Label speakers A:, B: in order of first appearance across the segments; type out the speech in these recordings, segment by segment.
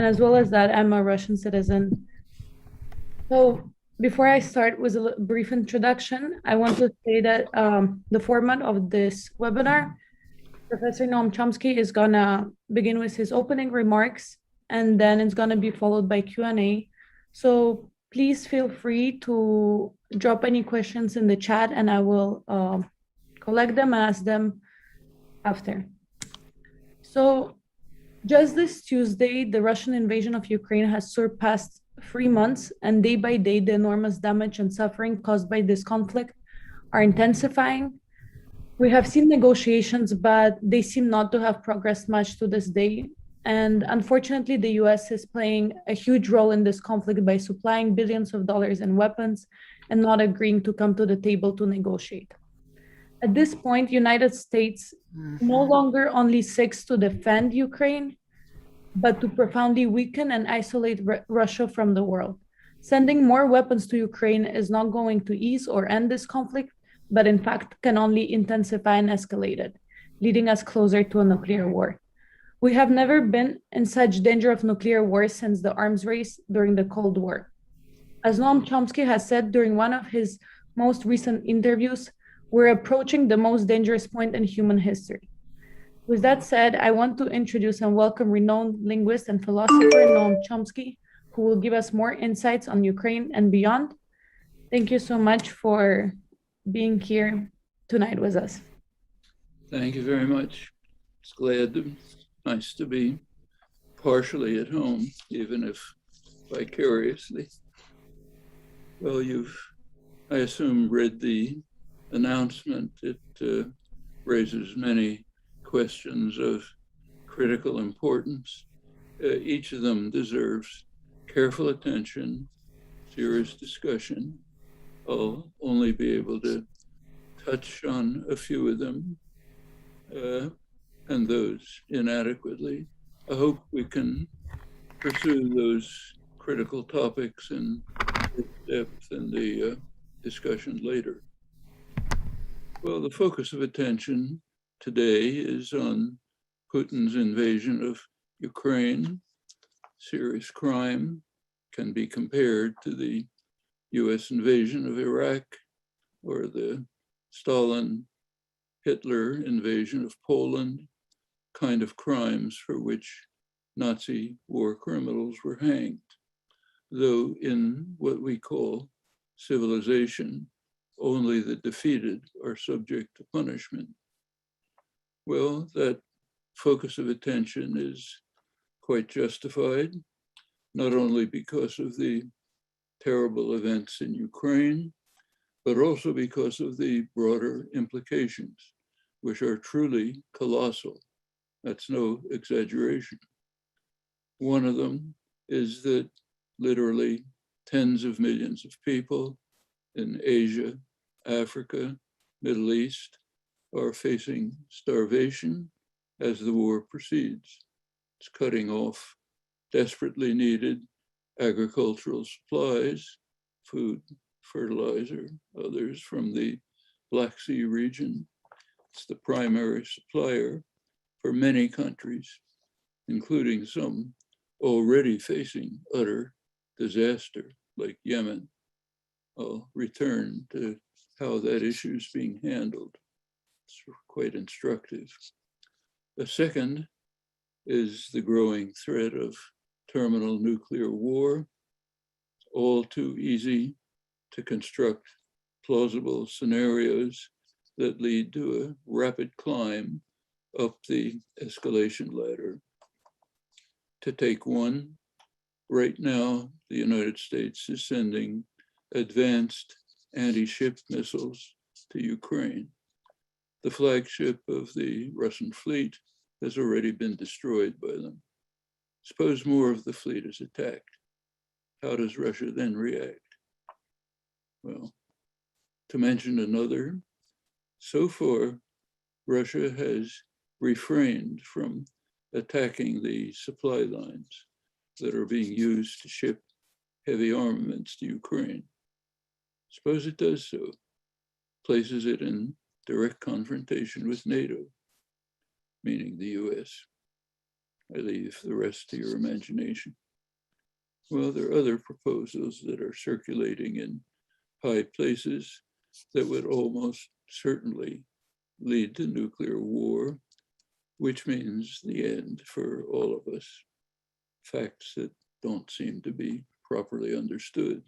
A: And as well as that, I'm a Russian citizen. So before I start with a brief introduction, I want to say that the format of this webinar, Professor Noam Chomsky is gonna begin with his opening remarks, and then it's gonna be followed by Q&A. So please feel free to drop any questions in the chat, and I will collect them and ask them after. So just this Tuesday, the Russian invasion of Ukraine has surpassed 3 months, and day by day, the enormous damage and suffering caused by this conflict are intensifying. We have seen negotiations, but they seem not to have progressed much to this day. And unfortunately, the US is playing a huge role in this conflict by supplying billions of dollars in weapons and not agreeing to come to the table to negotiate. At this point, United States no longer only seeks to defend Ukraine, but to profoundly weaken and isolate Russia from the world. Sending more weapons to Ukraine is not going to ease or end this conflict, but in fact can only intensify and escalate it, leading us closer to a nuclear war. We have never been in such danger of nuclear war since the arms race during the Cold War. As Noam Chomsky has said during one of his most recent interviews, we're approaching the most dangerous point in human history. With that said, I want to introduce and welcome renowned linguist and philosopher Noam Chomsky, who will give us more insights on Ukraine and beyond. Thank you so much for being here tonight with us.
B: Thank you very much. Nice to be partially at home, even if vicariously. Well, you've, I assume, read the announcement. It raises many questions of critical importance. Each of them deserves careful attention, serious discussion. I'll only be able to touch on a few of them, and those inadequately. I hope we can pursue those critical topics in depth in the discussion later. Well, the focus of attention today is on Putin's invasion of Ukraine. Serious crime can be compared to the US invasion of Iraq or the Stalin-Hitler invasion of Poland, kind of crimes for which Nazi war criminals were hanged, though in what we call civilization, only the defeated are subject to punishment. Well, that focus of attention is quite justified, not only because of the terrible events in Ukraine, but also because of the broader implications, which are truly colossal. That's no exaggeration. One of them is that literally tens of millions of people in Asia, Africa, Middle East are facing starvation as the war proceeds. It's cutting off desperately needed agricultural supplies, food, fertilizer, others from the Black Sea region. It's the primary supplier for many countries, including some already facing utter disaster, like Yemen. I'll return to how that issue is being handled. It's quite instructive. A second is the growing threat of terminal nuclear war. It's all too easy to construct plausible scenarios that lead to a rapid climb up the escalation ladder. To take one, right now, the United States is sending advanced anti-ship missiles to Ukraine. The flagship of the Russian fleet has already been destroyed by them. Suppose more of the fleet is attacked. How does Russia then react? Well, to mention another, so far, Russia has refrained from attacking the supply lines that are being used to ship heavy armaments to Ukraine. Suppose it does so, places it in direct confrontation with NATO, meaning the US. I leave the rest to your imagination. Well, there are other proposals that are circulating in high places that would almost certainly lead to nuclear war, which means the end for all of us. Facts that don't seem to be properly understood.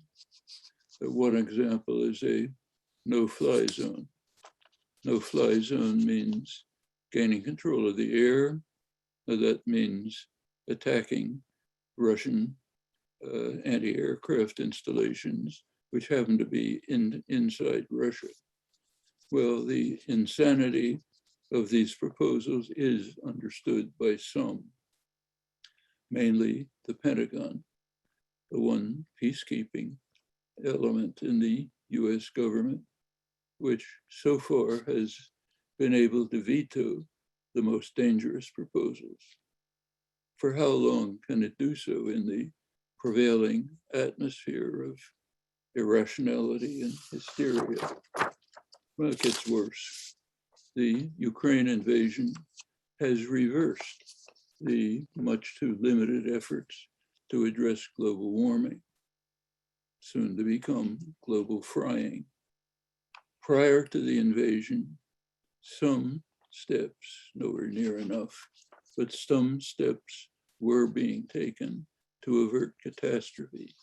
B: One example is a no-fly zone. No-fly zone means gaining control of the air. That means attacking Russian anti-aircraft installations, which happen to be inside Russia. Well, the insanity of these proposals is understood by some, mainly the Pentagon, the one peacekeeping element in the US government, which so far has been able to veto the most dangerous proposals. For how long can it do so in the prevailing atmosphere of irrationality and hysteria? Well, it gets worse. The Ukraine invasion has reversed the much too limited efforts to address global warming, soon to become global frying. Prior to the invasion, some steps, nowhere near enough, but some steps were being taken to avert catastrophe.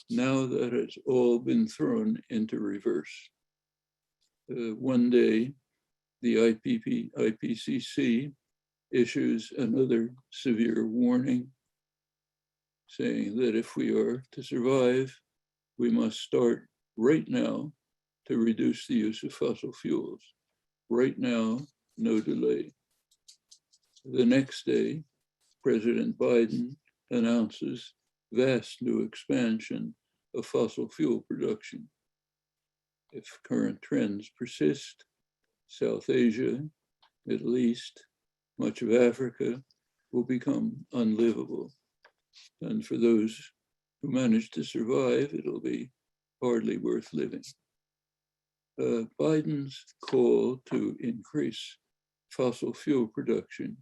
B: Now that has all been thrown into reverse. One day, the IPCC issues another severe warning, saying that if we are to survive, we must start right now to reduce the use of fossil fuels. Right now, no delay. The next day, President Biden announces vast new expansion of fossil fuel production. If current trends persist, South Asia, Middle East, much of Africa will become unlivable. And for those who manage to survive, it'll be hardly worth living. Biden's call to increase fossil fuel production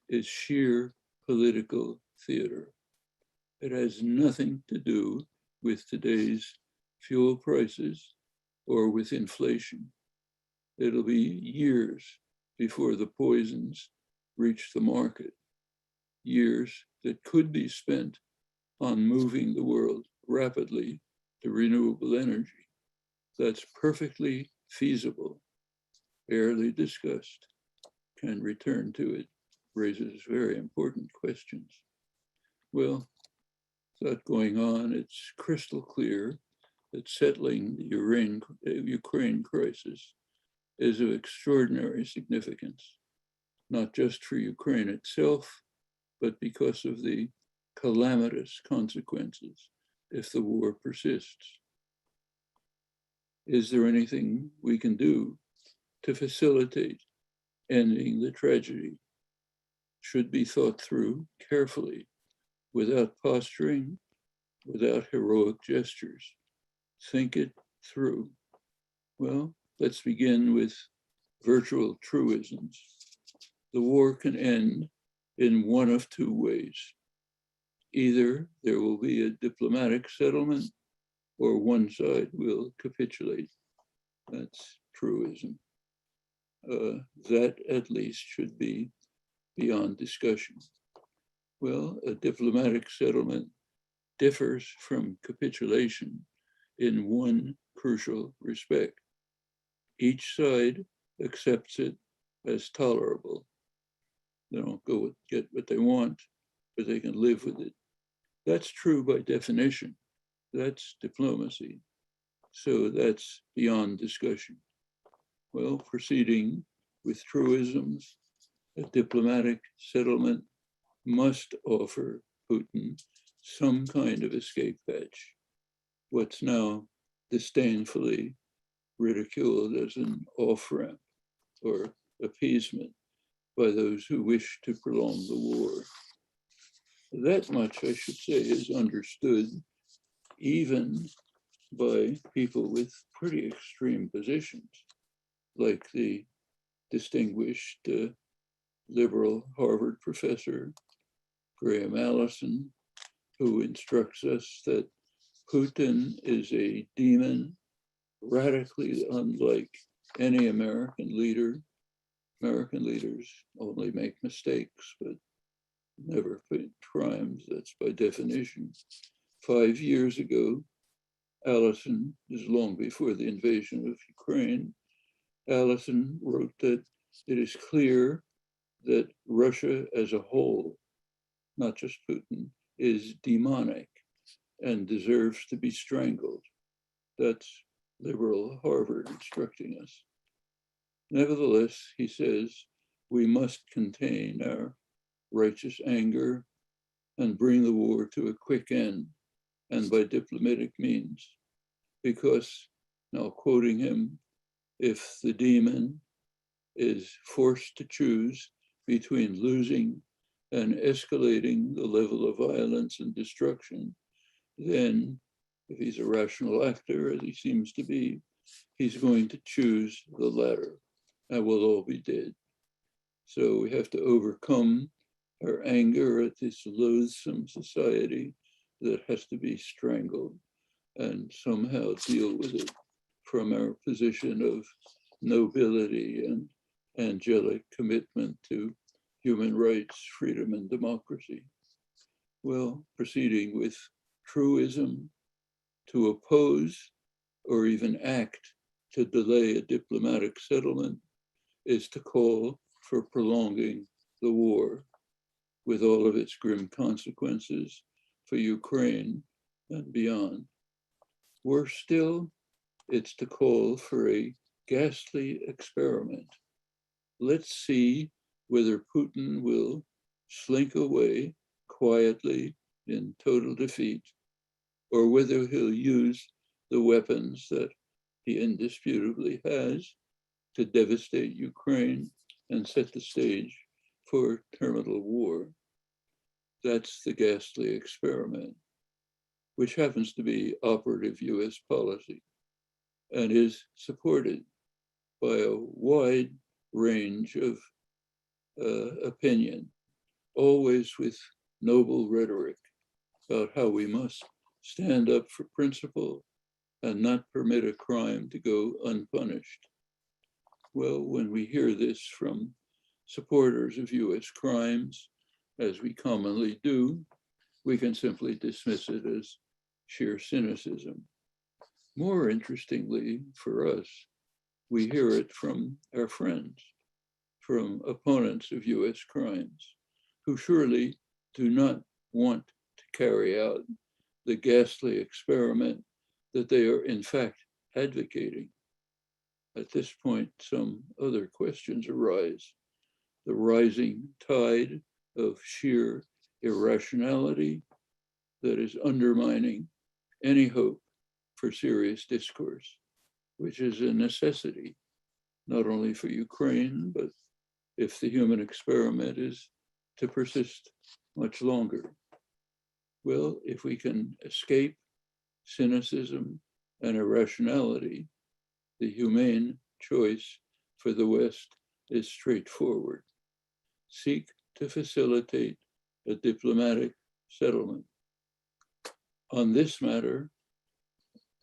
B: is sheer political theater. It has nothing to do with today's fuel prices or with inflation. It'll be years before the poisons reach the market, years that could be spent on moving the world rapidly to renewable energy. That's perfectly feasible, barely discussed. Can return to it raises very important questions. Well, that going on, it's crystal clear that settling the Ukraine crisis is of extraordinary significance, not just for Ukraine itself, but because of the calamitous consequences if the war persists. Is there anything we can do to facilitate ending the tragedy? Should be thought through carefully, without posturing, without heroic gestures. Think it through. Well, let's begin with virtual truisms. The war can end in one of two ways. Either there will be a diplomatic settlement or one side will capitulate. That's truism. That at least should be beyond discussion. Well, a diplomatic settlement differs from capitulation in one crucial respect. Each side accepts it as tolerable. They don't go get what they want, but they can live with it. That's true by definition. That's diplomacy. So that's beyond discussion. Well, proceeding with truisms, a diplomatic settlement must offer Putin some kind of escape hatch, what's now disdainfully ridiculed as an off-ramp or appeasement by those who wish to prolong the war. That much, I should say, is understood even by people with pretty extreme positions, like the distinguished liberal Harvard professor Graham Allison, who instructs us that Putin is a demon, radically unlike any American leader. American leaders only make mistakes, but never commit crimes. That's by definition. 5 years ago, Allison, this is long before the invasion of Ukraine, Allison wrote that it is clear that Russia as a whole, not just Putin, is demonic and deserves to be strangled. That's liberal Harvard instructing us. Nevertheless, he says, we must contain our righteous anger and bring the war to a quick end, and by diplomatic means. Because, now quoting him, if the demon is forced to choose between losing and escalating the level of violence and destruction, then if he's a rational actor, as he seems to be, he's going to choose the latter, and we'll all be dead. So we have to overcome our anger at this loathsome society that has to be strangled and somehow deal with it from our position of nobility and angelic commitment to human rights, freedom, and democracy. Well, proceeding with truism, to oppose or even act to delay a diplomatic settlement is to call for prolonging the war with all of its grim consequences for Ukraine and beyond. Worse still, it's to call for a ghastly experiment. Let's see whether Putin will slink away quietly in total defeat, or whether he'll use the weapons that he indisputably has to devastate Ukraine and set the stage for terminal war. That's the ghastly experiment, which happens to be operative US policy and is supported by a wide range of opinion, always with noble rhetoric about how we must stand up for principle and not permit a crime to go unpunished. Well, when we hear this from supporters of US crimes, as we commonly do, we can simply dismiss it as sheer cynicism. More interestingly for us, we hear it from our friends, from opponents of US crimes, who surely do not want to carry out the ghastly experiment that they are in fact advocating. At this point, some other questions arise. The rising tide of sheer irrationality that is undermining any hope for serious discourse, which is a necessity, not only for Ukraine, but if the human experiment is to persist much longer. Well, if we can escape cynicism and irrationality, the humane choice for the West is straightforward. Seek to facilitate a diplomatic settlement. On this matter,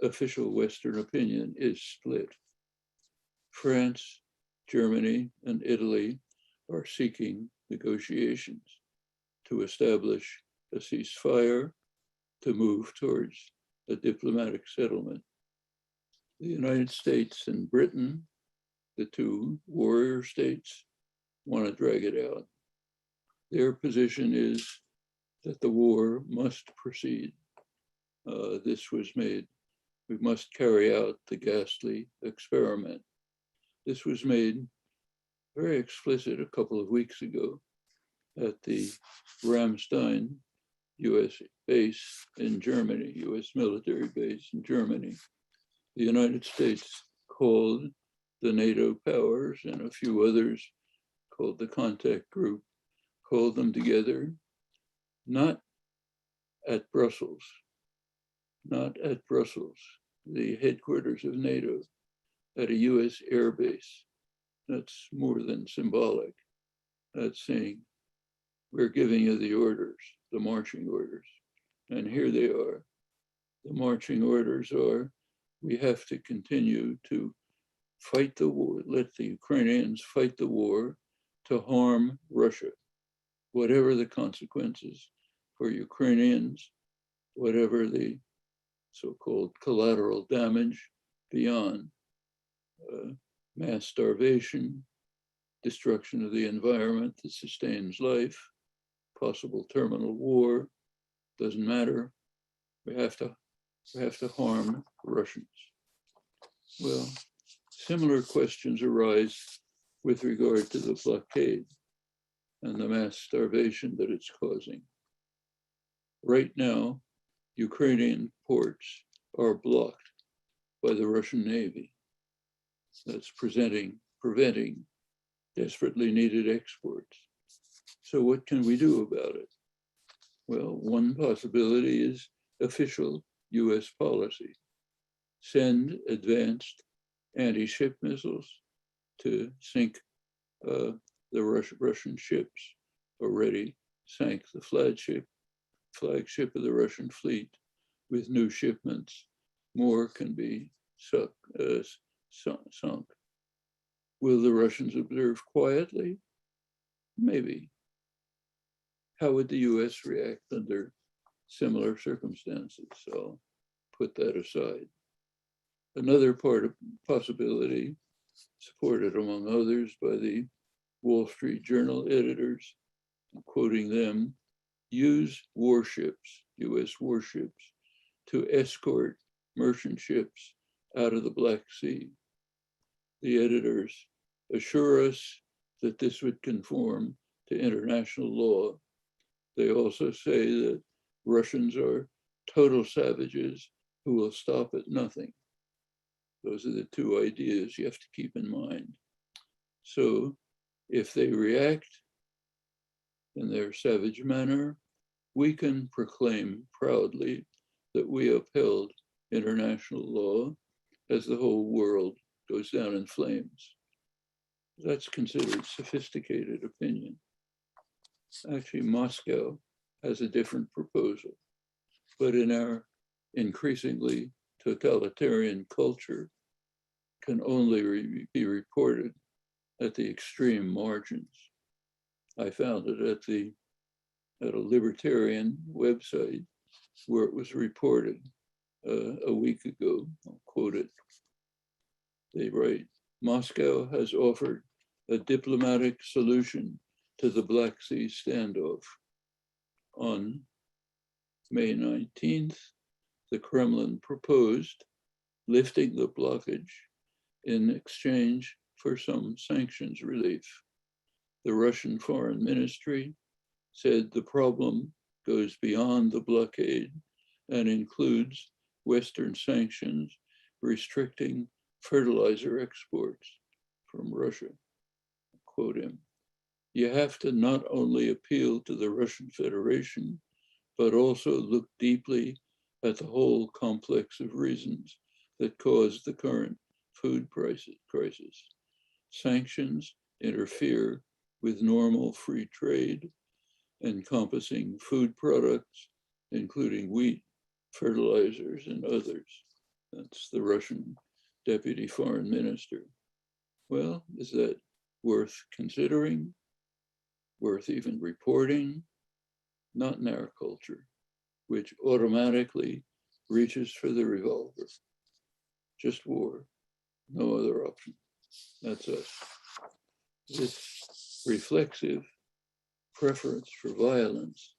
B: official Western opinion is split. France, Germany, and Italy are seeking negotiations to establish a ceasefire to move towards a diplomatic settlement. The United States and Britain, the two warrior states, want to drag it out. Their position is that the war must proceed. This was made, we must carry out the ghastly experiment. This was made very explicit a couple of weeks ago at the Ramstein US base in Germany, US military base in Germany. The United States called the NATO powers and a few others called the contact group, called them together, not at Brussels, the headquarters of NATO, at a US air base. That's more than symbolic. That's saying we're giving you the orders, the marching orders. And here they are. The marching orders are, we have to continue to fight the war, let the Ukrainians fight the war to harm Russia, whatever the consequences for Ukrainians, whatever the so-called collateral damage beyond mass starvation, destruction of the environment that sustains life, possible terminal war, doesn't matter. We have to harm Russians. Well, similar questions arise with regard to the blockade and the mass starvation that it's causing. Right now, Ukrainian ports are blocked by the Russian Navy. That's preventing desperately needed exports. So what can we do about it? Well, one possibility is official US policy. Send advanced anti-ship missiles to sink the Russian ships. Already sank the flagship of the Russian fleet. With new shipments, more can be sunk. Will the Russians observe quietly? Maybe. How would the US react under similar circumstances? So put that aside. Another possibility, supported among others by the Wall Street Journal editors, I'm quoting them, use warships, US warships, to escort merchant ships out of the Black Sea. The editors assure us that this would conform to international law. They also say that Russians are total savages who will stop at nothing. Those are the two ideas you have to keep in mind. So if they react in their savage manner, we can proclaim proudly that we upheld international law as the whole world goes down in flames. That's considered sophisticated opinion. Actually, Moscow has a different proposal, but in our increasingly totalitarian culture can only be reported at the extreme margins. I found it at a libertarian website where it was reported a week ago. I'll quote it. They write, Moscow has offered a diplomatic solution to the Black Sea standoff. On May 19th, the Kremlin proposed lifting the blockage in exchange for some sanctions relief. The Russian Foreign Ministry said the problem goes beyond the blockade and includes Western sanctions restricting fertilizer exports from Russia. Quote him, you have to not only appeal to the Russian Federation, but also look deeply at the whole complex of reasons that cause the current food crisis. Sanctions interfere with normal free trade, encompassing food products, including wheat, fertilizers, and others. That's the Russian Deputy Foreign Minister. Well, is that worth considering? Worth even reporting? Not in our culture, which automatically reaches for the revolver. Just war, no other option. That's us. This reflexive preference for violence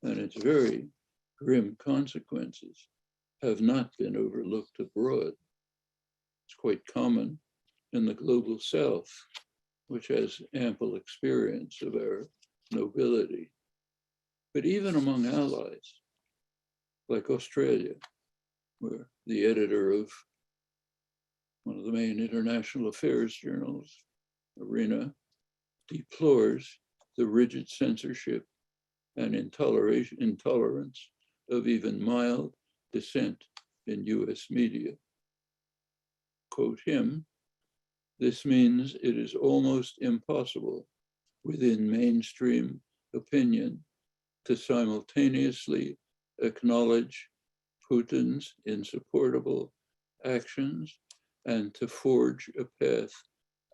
B: and its very grim consequences have not been overlooked abroad. It's quite common in the global South, which has ample experience of our nobility. But even among allies, like Australia, where the editor of one of the main international affairs journals, Arena, deplores the rigid censorship and intolerance of even mild dissent in US media. Quote him, this means it is almost impossible within mainstream opinion to simultaneously acknowledge Putin's insupportable actions and to forge a path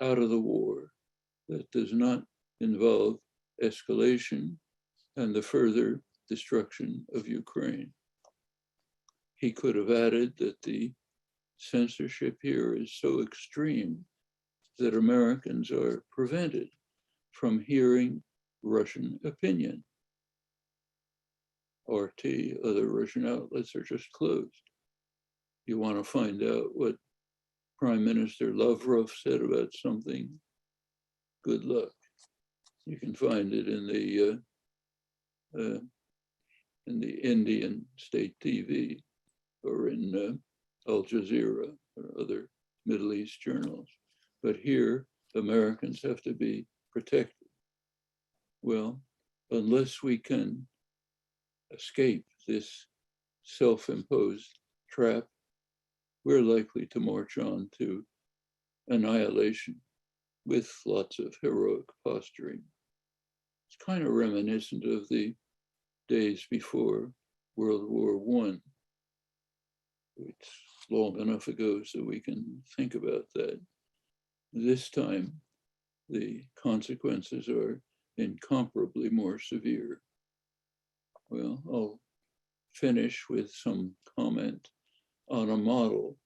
B: out of the war that does not involve escalation and the further destruction of Ukraine. He could have added that the censorship here is so extreme that Americans are prevented from hearing Russian opinion. RT, other Russian outlets are just closed. You want to find out what Prime Minister Lavrov said about something, good luck. You can find it in the Indian state TV or in Al Jazeera or other Middle East journals. But here, Americans have to be protected. Well, unless we can escape this self-imposed trap, we're likely to march on to annihilation with lots of heroic posturing. It's kind of reminiscent of the days before World War I. It's long enough ago so we can think about that. This time, the consequences are incomparably more severe. Well, I'll finish with some comment on a model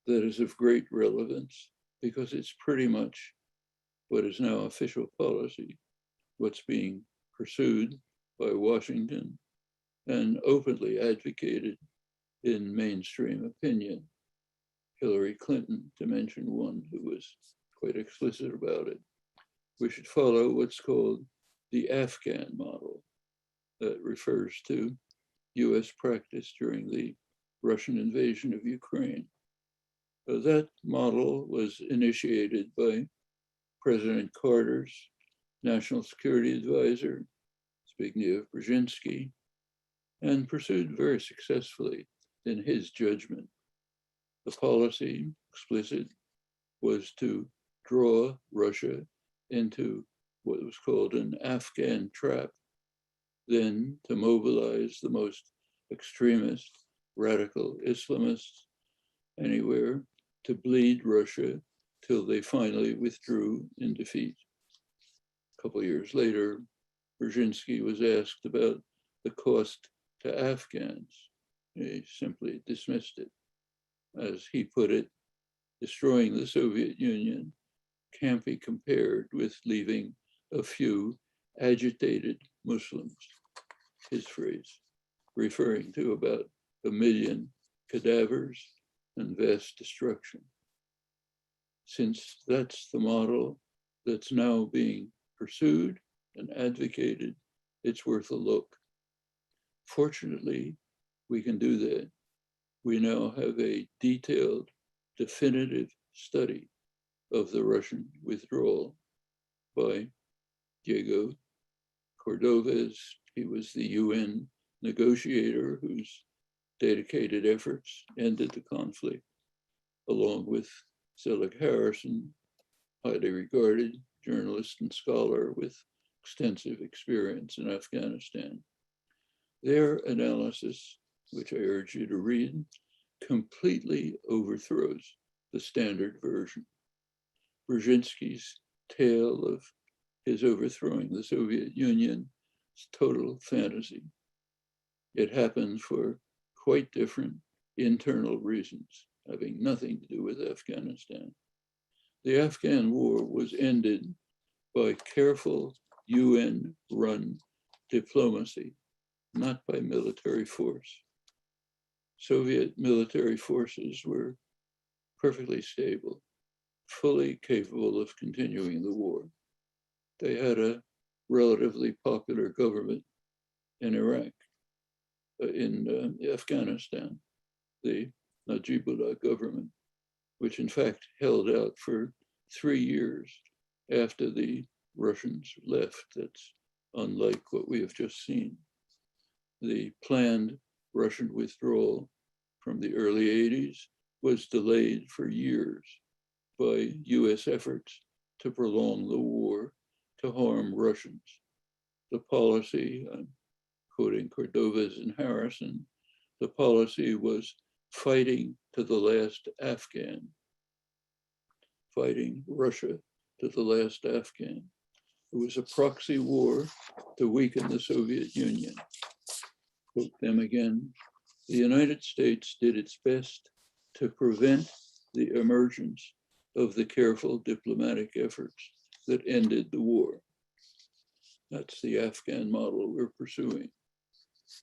B: that is of great relevance because it's pretty much what is now official policy, what's being pursued by Washington and openly advocated in mainstream opinion. Hillary Clinton, to mention one who was quite explicit about it. We should follow what's called the Afghan model that refers to US practice during the Russian invasion of Ukraine. That model was initiated by President Carter's National Security Advisor, Zbigniew Brzezinski, and pursued very successfully in his judgment. The policy, explicit, was to draw Russia into what was called an Afghan trap, then to mobilize the most extremist, radical Islamists anywhere to bleed Russia till they finally withdrew in defeat. A couple of years later, Brzezinski was asked about the cost to Afghans. He simply dismissed it. As he put it, destroying the Soviet Union can't be compared with leaving a few agitated Muslims, his phrase, referring to about 1 million cadavers and vast destruction. Since that's the model that's now being pursued and advocated, it's worth a look. Fortunately, we can do that. We now have a detailed, definitive study of the Russian withdrawal by Diego Cordovez. He was the UN negotiator whose dedicated efforts ended the conflict, along with Zelig Harrison, highly regarded journalist and scholar with extensive experience in Afghanistan. Their analysis, which I urge you to read, completely overthrows the standard version. Brzezinski's tale of his overthrowing the Soviet Union is total fantasy. It happened for quite different internal reasons, having nothing to do with Afghanistan. The Afghan war was ended by careful UN-run diplomacy, not by military force. Soviet military forces were perfectly stable, fully capable of continuing the war. They had a relatively popular government in Iraq, in Afghanistan, the Najibullah government, which in fact held out for 3 years after the Russians left. That's unlike what we have just seen. The planned Russian withdrawal from the early 80s was delayed for years by US efforts to prolong the war to harm Russians. the policy, I'm quoting Cordovez and Harrison, the policy was fighting to the last Afghan, fighting Russia to the last Afghan. It was a proxy war to weaken the Soviet Union. Quote them again. The United States did its best to prevent the emergence of the careful diplomatic efforts that ended the war. That's the Afghan model we're pursuing.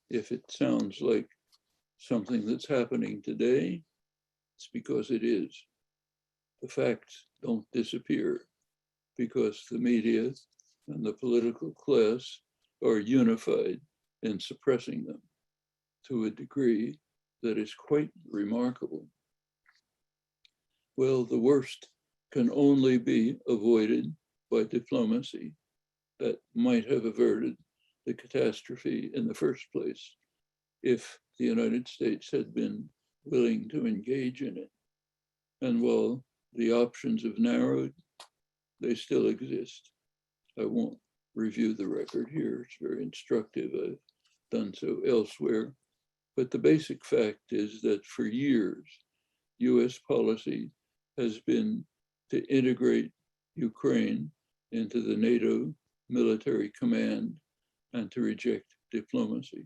B: If it sounds like something that's happening today, it's because it is. The facts don't disappear because the media and the political class are unified in suppressing them to a degree that is quite remarkable. Well, the worst can only be avoided by diplomacy that might have averted the catastrophe in the first place if the United States had been willing to engage in it. And while the options have narrowed, they still exist. I won't review the record here. It's very instructive. I've done so elsewhere. But the basic fact is that for years, US policy has been to integrate Ukraine into the NATO military command and to reject diplomacy.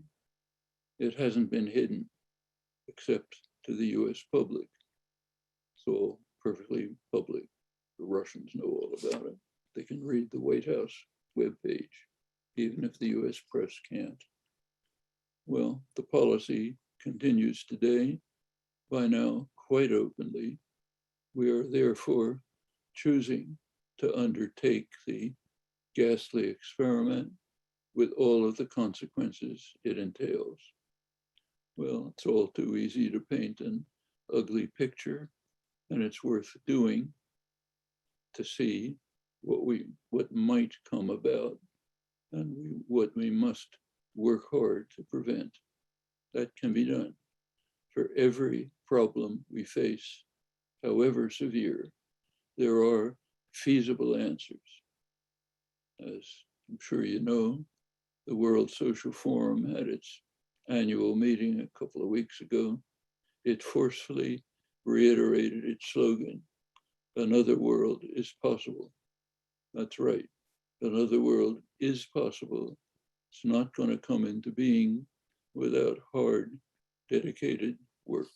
B: It hasn't been hidden, except to the US public. It's all perfectly public. The Russians know all about it. They can read the White House webpage, even if the US press can't. Well, the policy continues today, by now quite openly. We are therefore choosing to undertake the ghastly experiment with all of the consequences it entails. Well, it's all too easy to paint an ugly picture, and it's worth doing to see what might come about and what we must work hard to prevent. That can be done. For every problem we face, however severe, there are feasible answers. As I'm sure you know, the World Social Forum had its annual meeting a couple of weeks ago. It forcefully reiterated its slogan, another world is possible. That's right, another world is possible. It's not going to come into being without hard, dedicated work.